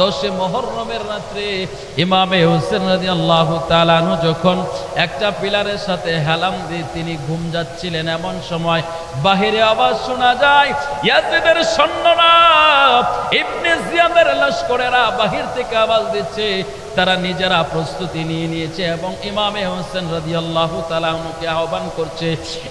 10 মুহররমের রাত্রে ইমামে হোসেন রাদিয়াল্লাহু তাআলা আনহু যখন একটা পিলারের সাথে হেলাম দিয়ে তিনি ঘুম যাচ্ছিলেন, এমন সময় বাহিরে আওয়াজ শোনা যায়, ইয়াজিদের সৈন্যরা, ইবনে জিয়াদের লস্করেরা বাহির থেকে আওয়াজ দিচ্ছে। তারা নিজেরা প্রস্তুতি নিয়ে নিয়েছে এবং ইমামে হোসেন রাদিয়াল্লাহু তাআলা আনহুকে আহ্বান করছে।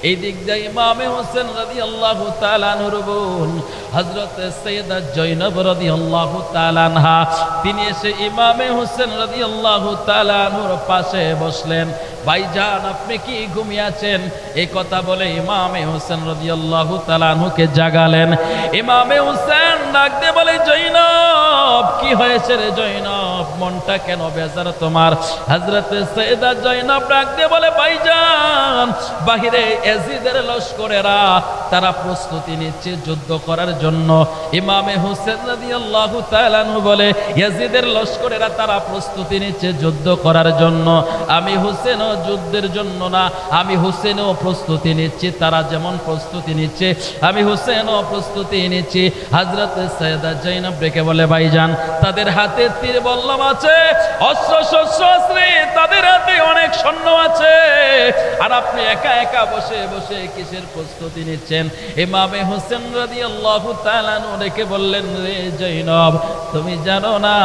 এই দিক দিয়ে ইমামে হোসেন রাদিয়াল্লাহু তাআলা আনহুর বোন হযরত সাইয়্যিদা জয়নব রাদিয়াল্লাহু তাআলা আনহা, তিনি এসে ইমামে হোসেন রাদিয়াল্লাহু তাআলা আনহুর পাশে বসলেন। ভাইজান, আপনি কি ঘুমিয়ে আছেন? এই কথা বলে ইমামে হোসেন রাদিয়াল্লাহু তাআলা আনহুকে জাগালেন। ইমামে হোসেন ডাক দিয়ে বলে, জয়নব, কি হয়েছে রে জয়নব, মনটা কেন বেজার তোমার? হযরত সাইয়্যিদা জয়নব ডাক দিয়ে বলে, ভাইজান, বাহিরে ইয়াজিদের লস্করেরা তারা প্রস্তুতি নিচ্ছে যুদ্ধ করার জন্য। ইমামে হোসেন রাদিয়াল্লাহু তাআলা আনহু বলে, ইয়াজিদের লস্করেরা তারা প্রস্তুতি নিচ্ছে যুদ্ধ করার জন্য। আমি হোসেনও যুদ্ধের জন্য না, আমি হোসেনও প্রস্তুতি নিচ্ছি। তারা যেমন প্রস্তুতি নিচ্ছে আমি হোসেনও প্রস্তুতি নিচ্ছি। হযরত সাইয়্যিদা জয়নব ডেকে বলে, ভাইজান, তাদের হাতে তীর বল্লম আছে, অস্ত্র শস্ত্র আছে, তাদের হাতে অনেক সৈন্য আছে, আর আপনি একা একা বসে বসে কিসের প্রস্তুতি নিচ্ছেন? ইমামে হোসেন রাদিয়াল্লাহু তাআলা আনহু ডেকে বললেন, রে জয়নব, তুমি জানো না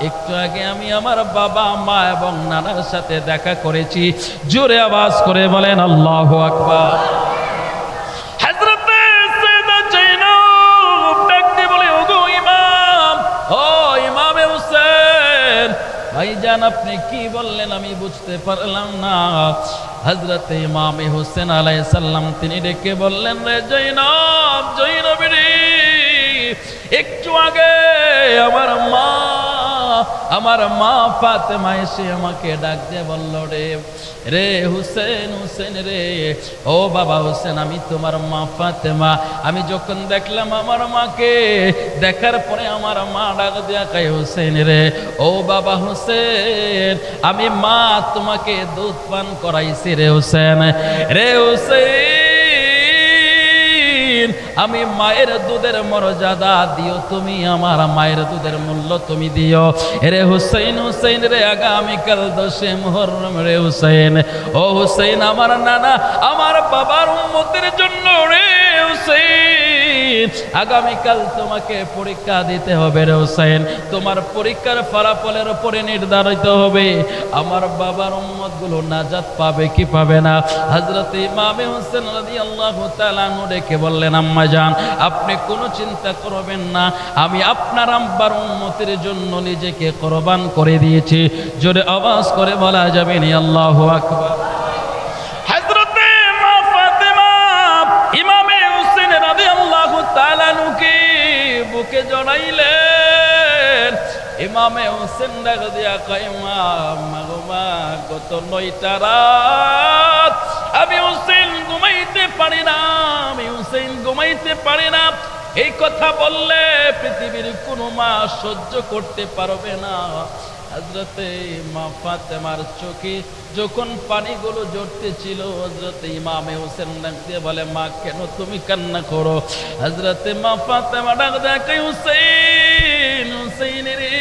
একটু আগে আমি আমার বাবা, মা এবং নানার সাথে দেখা করেছি। জোরে আওয়াজ করে বলেন আল্লাহু আকবার। হযরত সাইয়্যিদা জয়নব ডাকতে বলে, ওগো ইমাম, ও ইমামে হোসেন, ভাইজান আপনি কি বললেন আমি বুঝতে পারলাম না। হযরত ইমামে হোসেন আলাইহিস সালাম তিনি ডেকে বললেন, রে জয়নব, জয়নব রে, একটু আগে আমার মা ফাতেমা এসে আমাকে ডাক দিয়ে বলল, রে হুসেন, হুসেন রে, ও বাবা হুসেন, আমি তোমার মা ফাতেমা। আমি যখন দেখলাম আমার মাকে, দেখার পরে আমার মা ডাক দিয়া কয়, হুসেন রে, ও বাবা হুসেন, আমি মা তোমাকে দুধ পান করাইছি রে হুসেন, রে হুসেন, আমি মায়ের দুধের মর্যাদা দিও তুমি, আমার মায়ের দুধের মূল্য তুমি দিও। রে হুসেন, হুসেন রে, আগামীকাল 10 মুহররম রে হুসেন, ও হুসেন, আমার নানা আমার বাবার উম্মতের জন্য রে হুসেন, আগামীকাল তোমাকে পরীক্ষা দিতে হবে রে হুসেন। তোমার পরীক্ষার ফলাফলের উপরে নির্ধারিত হবে আমার বাবার উম্মতগুলো নাজাত পাবে কি পাবে না। হযরত ইমামে হোসেন রাদিয়াল্লাহু তাআলা আনহু ডেকে বললেন, আম্মা জান, আপনি কোনো চিন্তা করবেন না, আমি আপনার আব্বার উম্মতের জন্য নিজেকে কুরবান করে দিয়েছি। জোরে আওয়াজ করে বলা যাবে না আল্লাহু আকবার। হযরত মা ফাতেমা ইমামে হোসেন রাদিয়াল্লাহু তাআলা আনহুকে বুকে জড়াইলেন। ইমামে হোসেন ডাক দিয়া কয়, মা, গত 9টা রাত আমি হোসেন ঘুমাইতে পারি না, আমি হোসেন ঘুমাইতে পারি না। এই কথা বললে পৃথিবীর কোনো মা সহ্য করতে পারবে না। হযরতে মা ফাতেমার চোখে যখন পানিগুলো ঝরতেছিল, হযরতে ইমামে হোসেন ডাক দিয়ে বলে, মা, কেন তুমি কান্না করো? হযরতে মা ফাতেমা ডাক দেয়, হুসেন, হুসেন রে,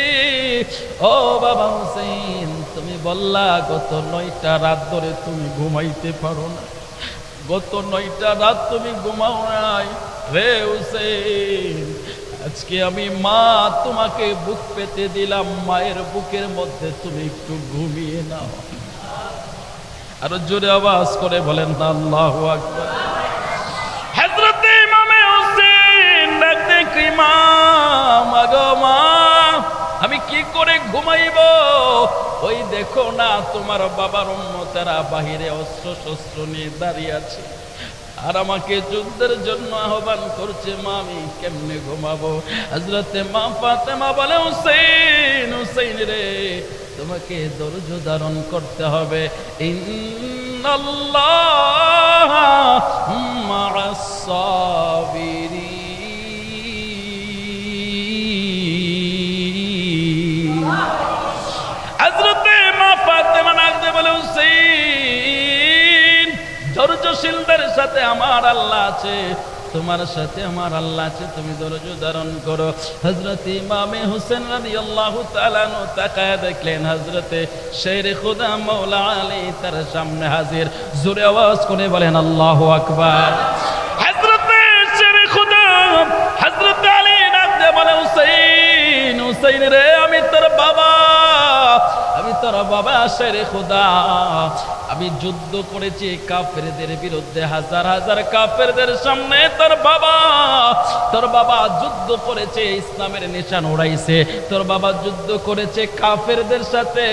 ও বাবা হুসেন, তুমি বললা গত 9টা রাত ধরে তুমি ঘুমাইতে পারো না, গত 9টা রাত তুমি ঘুমাও নাই রে হুসেন। আজকে আমি মা তোমাকে বুক পেতে দিলাম, মায়ের বুকের মধ্যে তুমি একটু ঘুমিয়ে নাও। আরো জোরে আওয়াজ করে বলেন আল্লাহু আকবার। হযরত ইমামে হোসেন ডাক দিয়ে, ইমাম, আগো মা, আমি কি করে ঘুমাইব? ওই দেখো না তোমার বাবার উম্মতেরা বাহিরে অস্ত্র শস্ত্র নিয়ে দাঁড়িয়ে আছে, আর আমাকে যুদ্ধের জন্য আহ্বান করছে, মা, আমি কেমনে ঘুমাবো? হযরতে মা ফাতেমা বলে, হুসেন, হুসেন রে, তোমাকে ধৈর্য ধারণ করতে হবে। ইন্নাল্লাহ মা'আস সাবিরিন। হযরতে মা ফাতেমা ডাকতে বলে, হুসেন, ধৈর্যশীলদের সাথে আমার আল্লাহ আছে, তোমার সাথে আমার আল্লাহ আছে, তুমি ধৈর্য ধারণ করো। হযরত ইমামে হোসেন রাদিয়াল্লাহু তাআলা আনহু তাকায় দেখলেন হযরতে শেরে খুদা মাওলা আলী তার সামনে হাজির। জোরে আওয়াজ করে বলেন আল্লাহু আকবার। হযরতে শেরে খুদা হযরত আলী ডাক দিয়ে বলে, হুসাইন, হুসাইন রে, আমি তোর বাবা, আমি তোর বাবা শেরে খুদা। আমি যুদ্ধ করেছি কাফেরদের বিরুদ্ধে, হাজার হাজার কাফেরদের সামনে তোর বাবা যুদ্ধ করেছে, ইসলামের নিশান উড়াইছে। তোর বাবা যুদ্ধ করেছে কাফেরদের সাথে,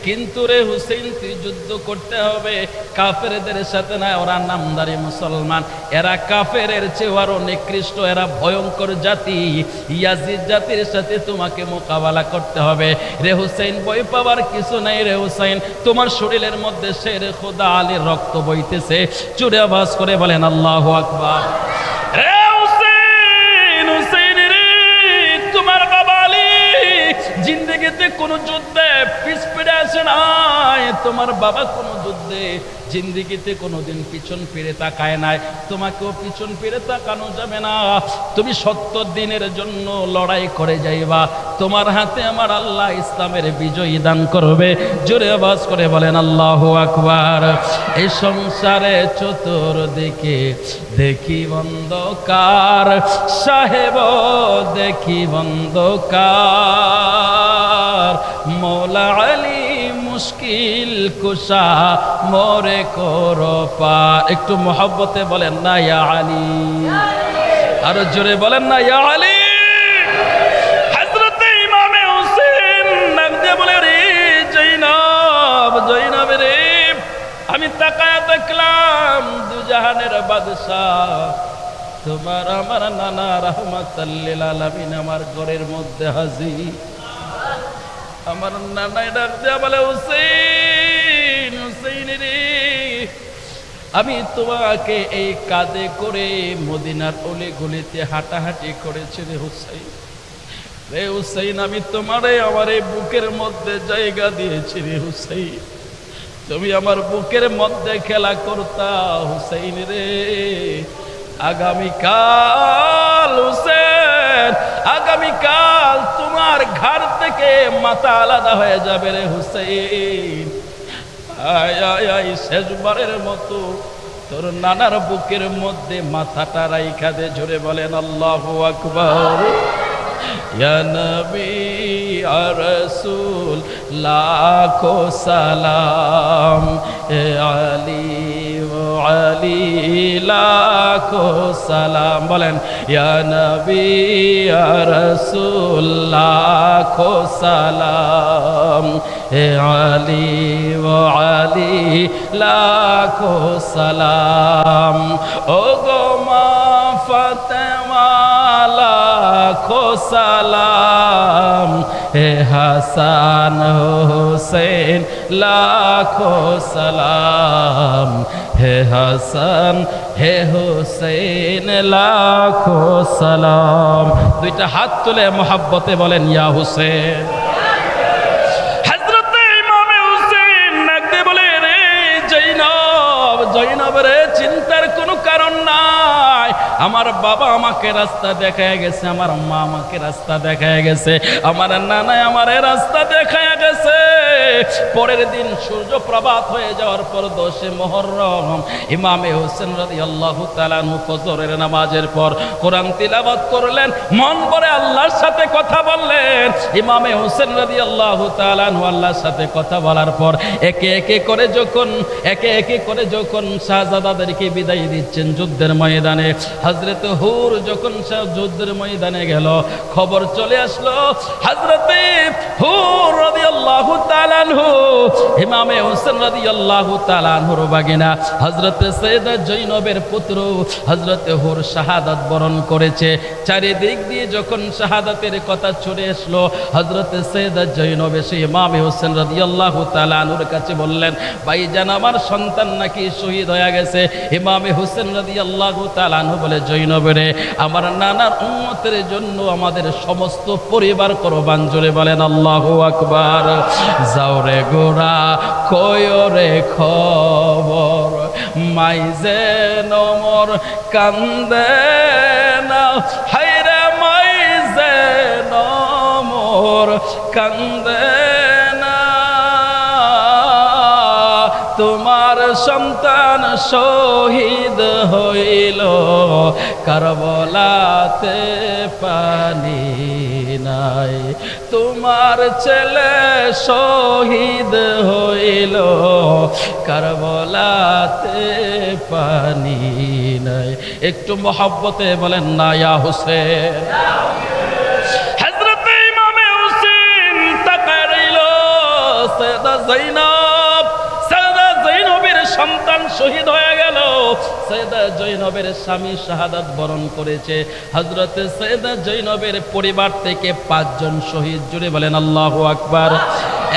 কিন্তু রে হুসেইন, তুই যুদ্ধ করতে হবে কাফেরদের সাথে না। ওরা নামদারি মুসলমান, এরা কাফেরের চেয়ে আরো নিকৃষ্ট, এরা ভয়ঙ্কর জাতি। ইয়াজিদ জাতির সাথে তোমাকে মোকাবেলা করতে হবে। রে হুসেইন, ভয় পাওয়ার কিছু নাই রে হুসেইন, তোমার শরীরের মধ্যে শেরে খোদা আলীর রক্ত বইতেছে। জোরে আওয়াজ করে বলেন আল্লাহু আকবার। রে হুসেইন, হুসেইন রে, তোমার বাবা আলী জিন্দেগিতে কোনো যুদ্ধে পিছপড়ে আসে নাই। তোমার বাবা কোনো যুদ্ধে জিন্দেগিতে কোনোদিন পিছন ফিরে তাকায় নাই, তোমাকেও পিছন ফিরে তাকানো যাবে না। তুমি 70 দিনের জন্য লড়াই করে যাইবা, তোমার হাতে আমার আল্লাহ ইসলামের বিজয়ী দান করবে। জোরে আওয়াজ করে বলেন আল্লাহু আকবার। এই সংসারে চতুর্দিকে দেখি অন্ধকার, সাহেব দেখি অন্ধকার, মৌলা আলী মুশকিল কুশা মোরে করো পার। একটু মহব্বতে বলেন না ইয়া আলী, আরো জোরে বলেন না ইয়া আলী। হযরতে ইমামে হোসেন নাম দিয়ে বলে, রে জৈনব, জৈনব রে, আমি তাকায়া দেখলাম দুজাহানের বাদশাহ তোমার আমার নানা রাহমাতাল লিল আলামিন আমার ঘরের মধ্যে হাজির। আমার নানাই ডাক দিয়া বলে, হুসেইন, হুসেইন রে, আমি তোমাকে এই কাঁধে করে মদিনার অলি গলিতে হাঁটাহাঁটি করেছি রে হুসাইন। রে হুসাইন, আমি তোমারে আমার এই বুকের মধ্যে জায়গা দিয়েছি রে হুসাইন, তুমি আমার বুকের মধ্যে খেলা করতা হুসাইন রে। আগামীকাল হুসেন, আগামীকাল তোমার ঘাড় থেকে মাথা আলাদা হয়ে যাবে রে হুসেন। আয় আয় আয়, শেষবারের মতো তোর নানার বুকের মধ্যে মাথাটা রাইখা দে। জোরে বলেন আল্লাহু আকবার। ইয়া নবী ইয়া রাসূল লাখো সালাম, এ আলী ও আলী লাখো সালাম। বলেন ইয়া নবী ইয়া রাসূল লাখো সালাম, এ আলী ও আলী লাখো সালাম। ও গো মা ফাতেমা লাখো সালাম, হে হাসান হোসেন লাখো সালাম, হে হাসান হে হোসেন লাখো সালাম। দুইটা হাত তুলে মোহাব্বতে বলেন ইয়া হুসেন। হযরতে ইমামে হুসেন নাক দিয়ে বলে, রে জৈনব, জৈনব রে, চিন্তার কোনো কারণ নাই। আমার বাবা আমাকে রাস্তা দেখায় গেছে, আমার মা আমাকে রাস্তা দেখায় গেছে, আমার নানা আমার রাস্তা দেখায় গেছে। পরের দিন সূর্য প্রভাত হয়ে যাওয়ার পর 10 মুহররম ইমামে হোসেন রাদিয়াল্লাহু তাআলা আনহু ফজরের নামাজের পর কোরআন তিলাওয়াত করলেন, মন ভরে আল্লাহর সাথে কথা বললেন। ইমামে হোসেন রাদিয়াল্লাহু তাআলা আনহু আল্লাহর সাথে কথা বলার পর একে একে করে যখন শাহজাদাদেরকে বিদায় দিচ্ছেন যুদ্ধের ময়দানে, হযরত হুর যখন যুদ্ধের ময়দানে গেল, খবর চলে আসলো হযরতে হুর রাদিয়াল্লাহু তাআলা আনহু ইমামে হোসেন রাদিয়াল্লাহু তাআলা আনহুর বাগিনা হযরতে সাইয়েদা জৈনবের পুত্র হযরতে হুর শাহাদাত বরণ করেছে। চারিদিক দিয়ে যখন শাহাদাতের কথা চলে আসলো, হযরতে সৈয়দা জৈনব এসে ইমাম হোসেন রাদিয়াল্লাহু তাআলা আনহুর কাছে বললেন, ভাইজান আমার সন্তান নাকি শহীদ হয়ে গেছে। ইমাম হোসেন রাদিয়াল্লাহু তাআলা আনহু বলে, জৈনব রে, আমার নানার উম্মতের জন্য আমাদের সমস্ত পরিবার কোরবান। জোরে বলেন আল্লাহু আকবার। যাও রে গোরা কয় রে খবর, মাইজে নমর কান্দে না, হায়রে মাইজে নমর কান্দে না, তোমার সন্তান শহীদ হইল কারবালাতে পানি নাই, তোমার ছেলে শহীদ হইল কারবালাতে পানি নাই। একটু মহব্বতে বলেন না ইয়া হোসেন। হযরতে ইমামে হোসেন তাকায় রইল, সৈয়দা জৈনব, সৈয়দা জৈনবের সন্তান শহীদ হয়ে গেল। সৈয়দা জৈনবের স্বামী শাহাদাত বরণ করেছে। হযরতে সৈয়দা জৈনবের পরিবার থেকে 5 জন শহীদ। জুড়ে বলেন আল্লাহু আকবার।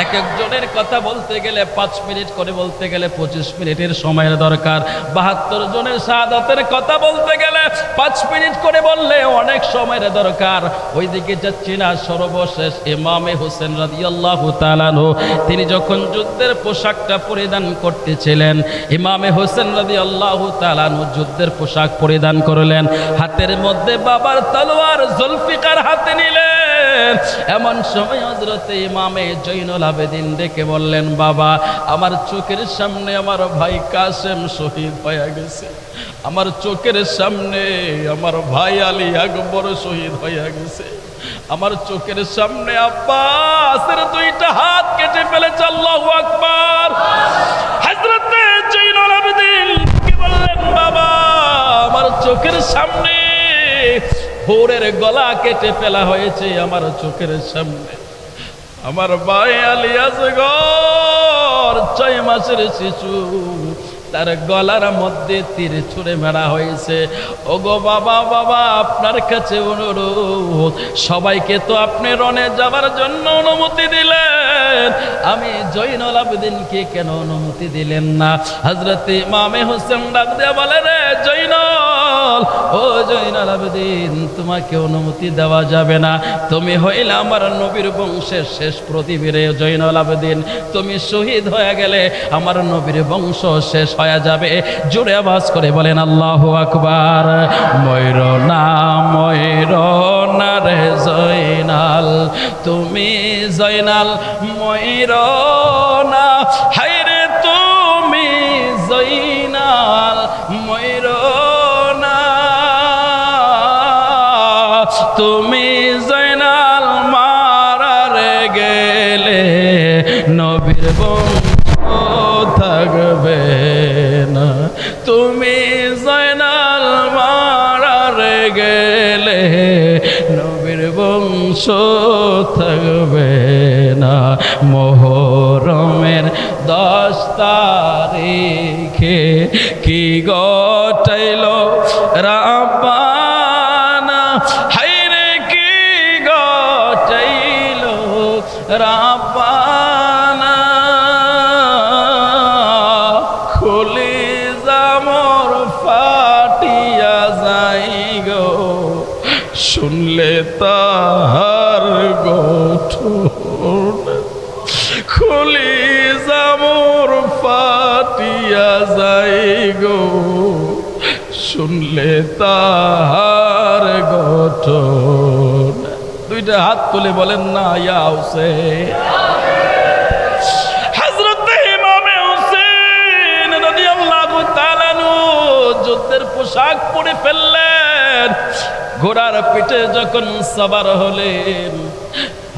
এক একজনের কথা বলতে গেলে 5 মিনিট করে, বলতে গেলে 25 মিনিটের সময়ের দরকার। 72 জনের শাহাদাতের কথা বলতে গেলে 5 মিনিট করে বললে অনেক সময়ের দরকার। ওইদিকে যাচ্ছি না। সর্বশেষ ইমামে হোসেন রাদিয়াল্লাহু তাআলা আনহু তিনি যখন যুদ্ধের পোশাকটা পরিধান করতেছিলেন, ইমামে হোসেন রাদিয়াল্লাহু তাআলা আনহু যুদ্ধের পোশাক পরিধান করলেন। হাতের মধ্যে বাবার তলোয়ার জুলফিকার হাতে নিলেন। এমন সময় হযরতে ইমামে জৈনুল আবেদিন ডেকে বললেন, বাবা, আমার চোখের সামনে আমার ভাই কাসেম শহীদ হয়ে গেছে, আমার চোখের সামনে আমার ভাই আলী আকবর শহীদ হয়ে গেছে, আমার চোখের সামনে আব্বাসের 2টা হাত কেটে ফেলেছে। আল্লাহু আকবার। হযরতে জৈনুল আবেদিন কে বললেন, বাবা, আমার চোখের সামনে হোরের গলা কেটে ফেলা হয়েছে, আমার চোখের সামনে আমার ভাই আলী আসগর 6 মাসের শিশু, তার গলার মধ্যে তীর ছুঁড়ে মারা হয়েছে। ওগো বাবা, বাবা, আপনার কাছে অনুরোধ, সবাইকে তো আপনি রণে যাবার জন্য অনুমতি দিলেন, আমি জৈনুল আবেদিনকে কেন অনুমতি দিলেন না? হযরতে ইমামে হোসেন ডাক দিয়ে বলে, রে জৈনুল, ও জৈনুল আবেদিন, তোমাকে অনুমতি দেওয়া যাবে না। তুমি হইলে আমার নবীর বংশের শেষ প্রদীপ রে জৈনুল আবেদিন। তুমি শহীদ হয়ে গেলে আমার নবীর বংশ শেষ হয়ে যাবে। জোরে আওয়াজ করে বলেন আল্লাহু আকবার। ময়ূরনা রে জৈনাল, তুমি জৈনাল ময়ূরনা, হায়রে তুমি জৈনাল ময়ূরনা, তুমি জৈনাল মারারে গেলে নবীর বংশ থাকবে না, তুমি জৈনাল মারারে গেলে নবীর বংশ থাকবে না। মুহররমের 10 তারিখে কি ঘটাইল রাব্বানা, হায়রে কি ঘটাইল রাব্বানা, কলিজা মোর ফাটিয়া যাই গো, শুনলে তাহার গঠন, কলিজা মোর ফাটিয়া যাই গো, শুনলে তাহার গঠন। 2টা হাত তুলে বলেন না ইয়া হোসেন। হযরতে ইমামে হোসেন রাদিয়াল্লাহু তাআলা আনহু যুদ্ধের পোশাক পরে ফেললেন। ঘোড়ার পিঠে যখন সবার হলেন,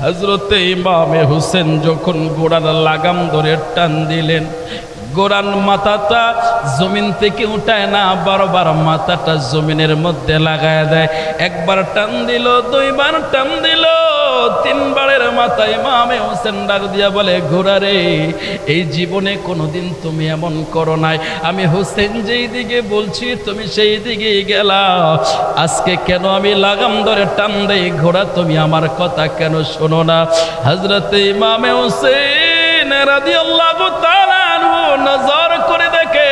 হযরতে ইমামে হোসেন যখন ঘোড়ার লাগাম ধরে টান দিলেন, ঘোড়ার মাথাটা জমিন থেকে উঠায় না, বারবার মাথাটা জমিনের মধ্যে লাগায় দেয়। একবার টান দিল, 2বার টান দিল, 3বারের মাথা ইমামে হোসেন ডাক দিয়া বলে, ঘোড়া রে, এই জীবনে কোনোদিন তুমি এমন করো নাই। আমি হোসেন যেই দিকে বলছি তুমি সেই দিকেই গেলা। আজকে কেন আমি লাগাম ধরে টান দেই, ঘোড়া তুমি আমার কথা কেন শোনো না? হযরতে ইমামে হোসেন রাদিয়াল্লাহু তাআলা আনহু নজর করে দেখে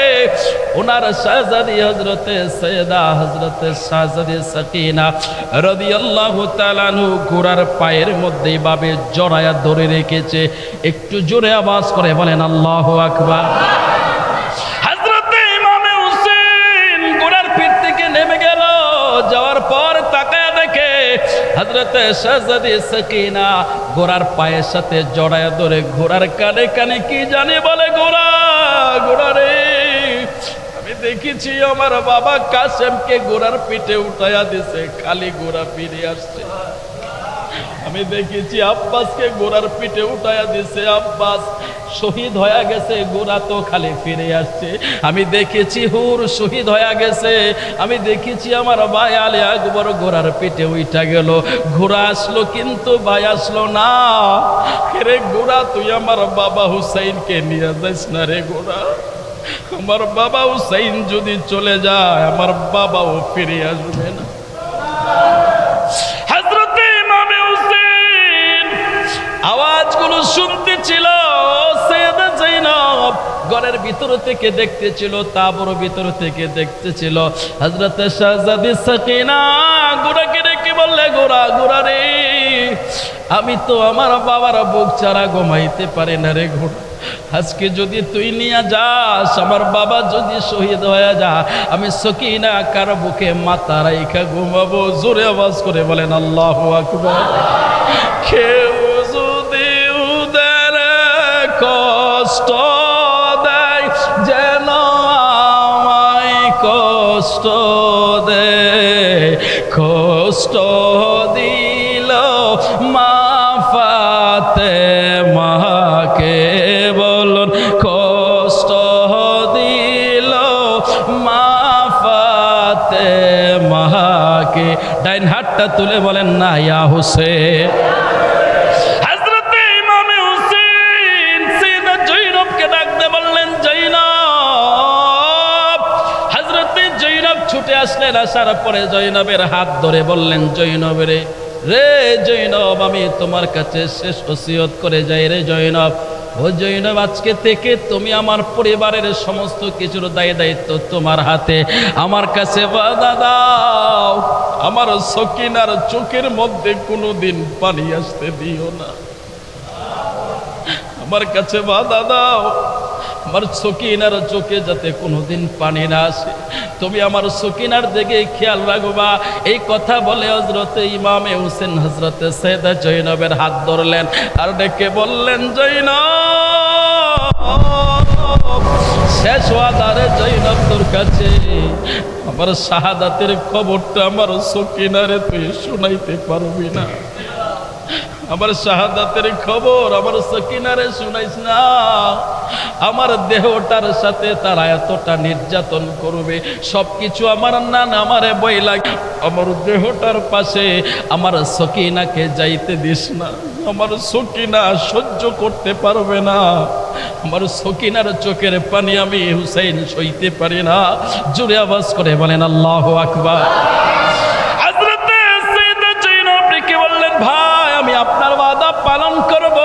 ওনার শাহজাদি হযরতে সৈয়দা হযরতে শাহজাদি সাকিনা রাদিয়াল্লাহু তাআলা আনহু ঘোড়ার পায়ের মধ্যে ভাবে জড়ায়া ধরে রেখেছে। একটু জোরে আওয়াজ করে বলেন আল্লাহু আকবার। হযরতে ইমামে হোসেন ঘোড়ার পিঠ থেকে নেমে গেল, যাওয়ার পর তাকায় দেখে হযরতে শাহজাদি সাকিনা ঘোড়ার পায়ের সাথে জড়ায়া ধরে ঘোড়ার কানে কানে কি জানি বলে, ঘোড়া ঘোড়া রে, আমি দেখেছি আমার বাবা কাসেমকে ঘোড়ার পিঠে উঠাইয়া দিছে, খালি ঘোড়া ফিরে আসছে। আমি দেখেছি আব্বাসকে ঘোড়ার পিঠে উঠাইয়া দিছে, আব্বাস শহীদ হয়ে গেছে, ঘোড়া তো খালি ফিরে আসছে। আমি দেখেছি হুর শহীদ হয়ে গেছে, আমি দেখেছি আমার ভাই আলী আকবর ঘোড়ার পিঠে উঠা গেল, ঘোড়া আসলো কিন্তু ভাই আসলো না। রে ঘোড়া, তুই আমার বাবা হুসাইনকে নিয়ে যাস না রে ঘোড়া, আমার বাবা হুসাইন যদি চলে যায় আমার বাবাও ফিরে আসবে না। হযরতে ইমামে হুসেন আওয়াজগুলো শুনতেছিল, সৈয়দা যায়েনব ঘরের ভিতর থেকে দেখতেছিল, তাবর ভিতর থেকে দেখতেছিল। হযরতে শাহজাদি সাকিনা ঘোড়াকে ডেকে বললে, ঘোড়া ঘোড়া রে, আমি তো আমার বাবার বুক ছাড়া ঘুমাইতে পারি না রে ঘোড়া, আজকে যদি তুই নিয়ে যাস, আমার বাবা যদি শহীদ হয়ে যা, আমি সকিনা কার বুকে মাথা রাইখা ঘুমাবো। জোরে আওয়াজ করে বলেন আল্লাহু আকবার। কেউ যদি উদের কষ্ট দেয়, যেন আমায় কষ্ট দেয়, কষ্ট দিল মা ফাতেমাকে, বলুন কষ্ট দিল মা ফাতেমাকে। ডাইন হাতটা তুলে বলেন না ইয়া হোসেন। হযরতে ইমামে হোসেন সৈয়দা যায়েনবকে ডাকতে বললেন, যায়েনব। হযরতে যায়েনব ছুটে আসলেন, আসার পরে যায়েনবের হাত ধরে বললেন, যায়েনব রে, রে যায়েনব, আমি তোমার কাছে শেষ ওসিয়ত করে যাই রে যায়েনব। ও যায়েনব, আজকে থেকে তুমি আমার পরিবারের সমস্ত কিছুর দায়িত্ব তোমার হাতে। আমার কাছে ওয়াদা দাও, আমার সকিনার চোখের মধ্যে কোনোদিন পানি আসতে দিও না। আমার কাছে ওয়াদা দাও, আমার সকিনার চোখে যাতে কোনোদিন পানি না আসে, তুমি আমার সকিনার দিকে খেয়াল রাখবা। এই কথা বলে হযরতে ইমামে হোসেন হযরতে সৈয়দা যায়েনবের হাত ধরলেন আর ডেকে বললেন, যায়েনব, শেষ ওয়াদারে যায়েনব তোর কাছে আমার শাহাদাতের খবরটা আমার সকিনারে তুই শুনাইতে পারবি না। আমার শাহাদাতের খবর আমার সকিনারে শুনাইস না। আমার দেহটার সাথে তারা এতটা নির্যাতন করবে, সবকিছু আমার নান আমারে বই লাগে, আমার দেহটার পাশে আমার সকিনাকে যাইতে দিস না। আমার সকিনা সহ্য করতে পারবে না, আমার সকিনার চোখের পানি আমি হুসাইন সইতে পারি না। জোরে আওয়াজ করে বলেন আল্লাহু আকবার। হযরতে সৈয়দা যায়েনব ডেকে বললেন, ভাই আমি আপনার ওয়াদা পালন করব।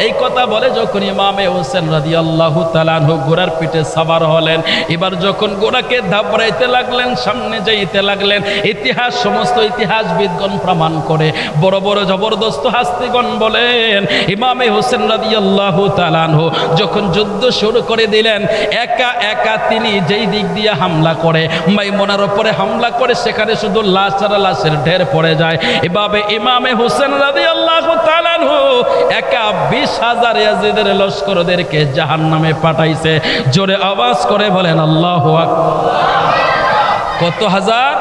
এই কথা বলে যখন ইমামে হোসেন রাদিয়াল্লাহু তাআলা আনহু ঘোড়ার পিঠে সওয়ার হলেন, এবার যখন ঘোড়াকে ধাপড়াইতে লাগলেন, সামনে যাইতে লাগলেন, ইতিহাস সমস্ত ইতিহাসবিদগণ প্রমাণ করে, বড় বড় জবরদস্ত হাস্তিগণ বলেন, ইমামে হোসেন রাদিয়াল্লাহু তাআলা আনহু যখন যুদ্ধ শুরু করে দিলেন, একা একা তিনি যেই দিক দিয়ে হামলা করে, মাইমুনার উপরে হামলা করে, সেখানে শুধু লাশ আর লাশের ঢের পড়ে যায়। এভাবে ইমামে হোসেন রাদিয়াল্লাহু তাআলা আনহু একা 20,000 ইয়াজিদের লস্করদেরকে জাহান্নামে পাঠাইছে। জোরে আওয়াজ করে বলেন আল্লাহু আকবার। কত হাজার?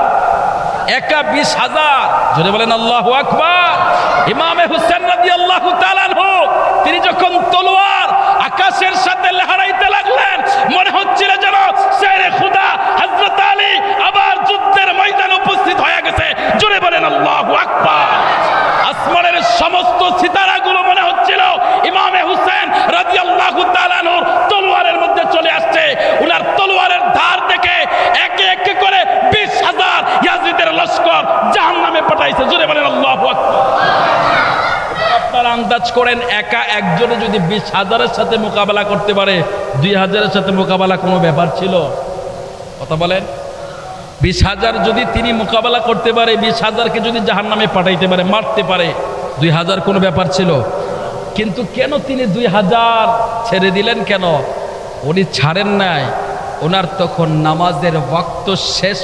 একা 20,000। জোরে বলেন আল্লাহু আকবার। ইমামে হোসেন রাদিয়াল্লাহু তাআলা আনহু তিনি যখন তলোয়ার আকাশের সাথে লহরাইতে লাগলেন, মনে হচ্ছিল যেন শেরে খুদা হযরত আলী আবার যুদ্ধের ময়দানে উপস্থিত হয়ে গেছে। জোরে বলেন আল্লাহু আকবার। আসমানের সমস্ত সিতারাগুলো আপনারা আন্দাজ করেন একা একজনে যদি 20,000-এর সাথে মোকাবেলা করতে পারে, 2,000-এর সাথে মোকাবেলা কোনো ব্যাপার ছিল? কথা বলেন। 20,000 যদি তিনি মোকাবেলা করতে পারে, 20,000-কে যদি জাহান্নামে পাঠাইতে পারে, মারতে পারে, 2,000 কোনো ব্যাপার ছিল? কিন্তু কেন তিনি 2,000 ছেড়ে দিলেন? কেন উনি ছাড়েন নাই? ওনার তখন নামাজের ওয়াক্ত শেষ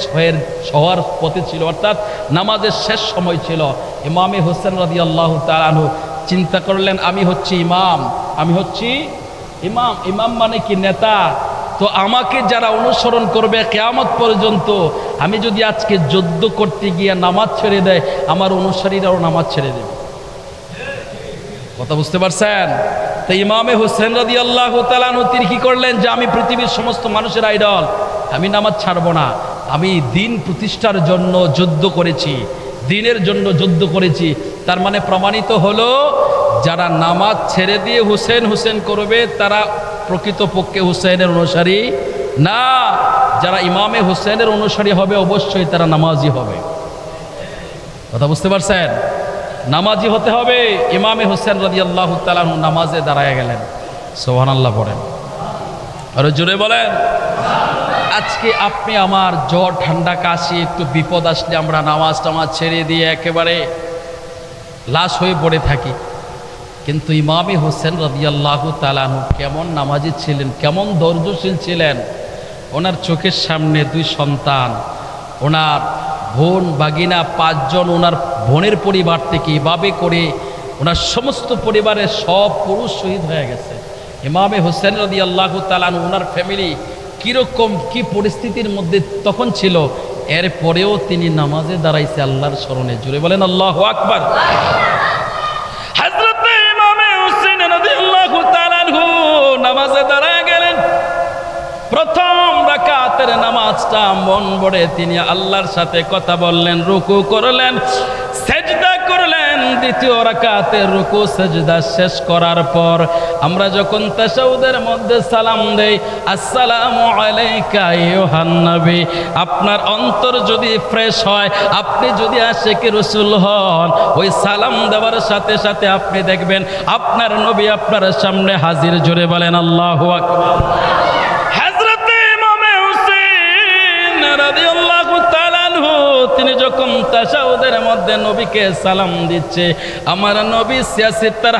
হওয়ার পথে ছিল, অর্থাৎ নামাজের শেষ সময় ছিল। ইমামে হোসেন রাদিয়াল্লাহু তাআলা আনহু চিন্তা করলেন, আমি হচ্ছি ইমাম, আমি হচ্ছি ইমাম। ইমাম মানে কি? নেতা। তো আমাকে যারা অনুসরণ করবে কিয়ামত পর্যন্ত, আমি যদি আজকে যুদ্ধ করতে গিয়ে নামাজ ছেড়ে দেয়, আমার অনুসারীরাও নামাজ ছেড়ে দেবে। কথা বুঝতে পারছেন? তো ইমামে হোসেন রাদিয়াল্লাহু তাআলা আনহু তিনি কি করলেন, যে আমি পৃথিবীর সমস্ত মানুষের আইডল, আমি নামাজ ছাড়বো না। আমি দিন প্রতিষ্ঠার জন্য যুদ্ধ করেছি, দিনের জন্য যুদ্ধ করেছি। তার মানে প্রমাণিত হলো, যারা নামাজ ছেড়ে দিয়ে হুসেন হুসেন করবে তারা প্রকৃতপক্ষে হুসেনের অনুসারী না। যারা ইমামে হুসেনের অনুসারী হবে অবশ্যই তারা নামাজি হবে। কথা বুঝতে পারছেন? নামাজি হতে হবে। ইমামে হোসেন রাদিয়াল্লাহু তাআলা আনহু নামাজে দাঁড়ায় গেলেন। সুবহানাল্লাহ পড়েন, আরো জোরে বলেন। আজকে আপনি আমার জ্বর ঠান্ডা কাশি একটু বিপদ আসলে আমরা নামাজ ছেড়ে দিয়ে একেবারে লাশ হয়ে পড়ে থাকি। কিন্তু ইমামে হোসেন রাদিয়াল্লাহু তাআলা আনহু কেমন নামাজি ছিলেন, কেমন ধৈর্যশীল ছিলেন। ওনার চোখের সামনে 2 সন্তান, ওনার বোন বাগিনা 5 জন, ওনার বোনের পরিবার থেকে এভাবে করে ওনার সমস্ত পরিবারের সব পুরুষ শহীদ হয়ে গেছে। ইমামে হোসেন রাদিয়াল্লাহু তাআলা আনহু ওনার ফ্যামিলি কীরকম কি পরিস্থিতির মধ্যে তখন ছিল, এরপরেও তিনি নামাজে দাঁড়াইছে আল্লাহর স্মরণে। জুড়ে বলেন আল্লাহু আকবার। হযরত ইমামে হোসেন রাদিয়াল্লাহু তাআলা আনহু নামাজে দাঁড়ায় গেলেন। প্রথম রাকাতের নামাজটা মন ভরে তিনি আল্লাহর সাথে কথা বললেন, রুকু করলেন, সেজদা করলেন। দ্বিতীয় রাকাতের রুকু সেজদা শেষ করার পর আমরা যখন তাশাহুদের মধ্যে সালাম দেই, আসসালামু আলাইকা আইয়ুহান নবী, আপনার অন্তর যদি ফ্রেশ হয়, আপনি যদি আশিকে রাসূল হন, ওই সালাম দেওয়ার সাথে সাথে আপনি দেখবেন আপনার নবী আপনার সামনে হাজির। জোরে বলেন আল্লাহু আকবার। তিনি যখন তাশাহুদের মধ্যে নবীকে সালাম দিচ্ছে, আমার নবী সিয়াসিত্তার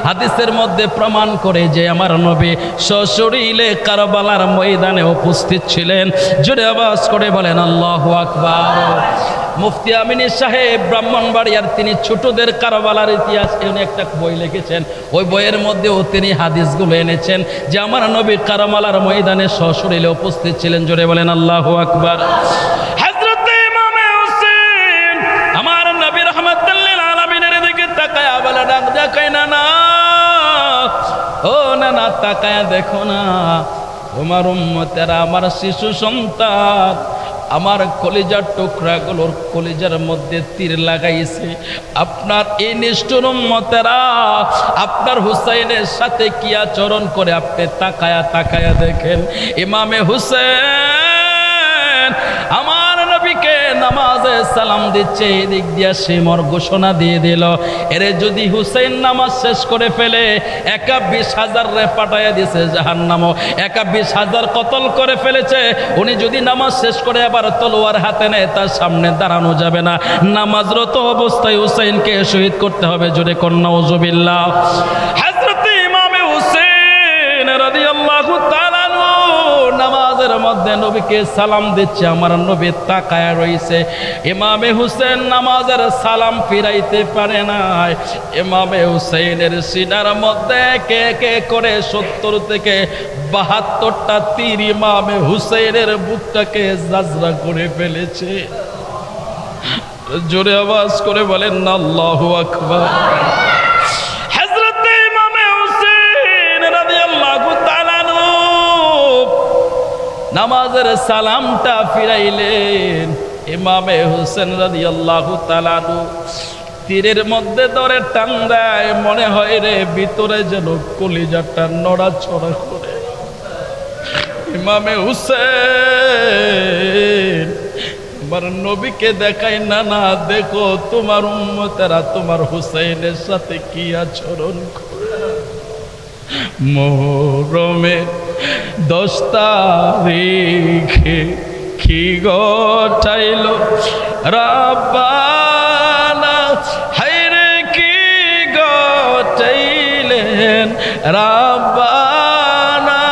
হাদিসের মধ্যে প্রমাণ করে যে আমার নবী সশরীরে কারবালার ময়দানে উপস্থিত ছিলেন। জোরে আওয়াজ করে বলেন আল্লাহু আকবার। মুফতি আমিনী সাহেব ব্রাহ্মণবাড়িয়ার তিনি ছোটদের কারবালার ইতিহাস উনি একটা বই লিখেছেন। ওই বইয়ের মধ্যেও তিনি হাদিসগুলো এনেছেন যে আমার নবী কারবালার ময়দানে সশরীরে উপস্থিত ছিলেন। জোরে বলেন আল্লাহু আকবার। তাকায়া দেখো না, তোমার উম্মতেরা, আমার শিশু সন্তান, আমার কলিজার টুকরাগুলোর কলিজার মধ্যে তীর লাগাইছে। আপনার এই নিষ্ঠুর উম্মতেরা আপনার হুসাইনের সাথে কি আচরণ করে আপনি তাকায়া তাকায়া দেখেন। ইমামে হুসেন আমার নবীকে নামাজে সালাম দিচ্ছে, এদিক দিয়া সিমর ঘোষণা দিয়ে দিল, এরে যদি হুসেন নামাজ শেষ করে ফেলে, একা 20,000 রে পাঠাইয়া দিছে জাহান্নামে, একা 20,000 কতল করে ফেলেছে। উনি যদি নামাজ শেষ করে আবার তলোয়ার হাতে নেয়, তার সামনে দাঁড়ানো যাবে না। নামাজরত অবস্থায় হুসেনকে শহীদ করতে হবে। জোরে কর নাউজুবিল্লাহ। হযরত ইমামে হুসেন রাদিয়াল্লাহু তাআলা নামাজের মধ্যে নবীকে সালাম দিচ্ছে, আমার নবী তাকায়া রইছে। ইমামে হুসেন নামাজের সালাম ফিরাইতে পারে নাই। ইমামে হুসেনের সিনার মধ্যে কে কে করে 70 থেকে 72টা তীর ইমামে হুসেনের বুকটাকে জাজরা করে ফেলেছে। জোরে আওয়াজ করে বলেন আল্লাহু আকবার। নামাজের সালামটা ফিরাইলেন। ইমামে হোসেন রাদিয়াল্লাহু তাআলা তীরের মধ্যে ধরে টান দেয়, মনে হয় রে ভিতরে যেন কলিজাটা নড়াচড়া করে। ইমামে হুসেন তোমার নবীকে দেখাই না, না দেখো তোমার উম্মতেরা তোমার হুসাইনের সাথে কি আচরণ করে। মুহররমের 10 তারিখে কি ঘটাইল রাব্বানা, হায়রে কি ঘটাইলেন রাব্বানা।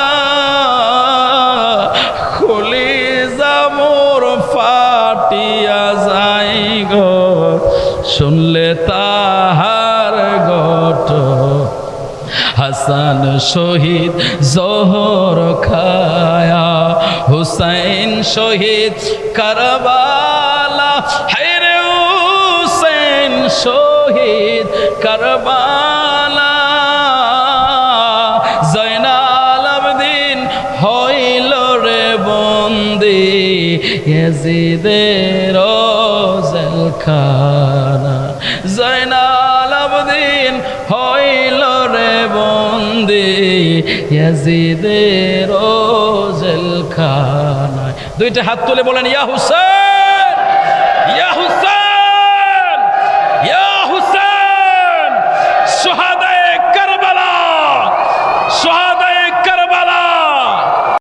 কলিজা মোর ফাটিয়া যাই গো শুনলে তাহার ঘটনা। হাসান শহীদ জোহর খায়া, হুসাইন শহীদ কারবালা, হায়রে হুসাইন শহীদ কারবালা। জয়নাল আবেদিন হইল রে বন্দি ইয়াজিদের জেলখানা। জয়নাল আবেদিন হইল রে বন্দি ইয়াজিদের জেলখানায়। দুইটা হাত তুলে বলেন ইয়া হুসাইন।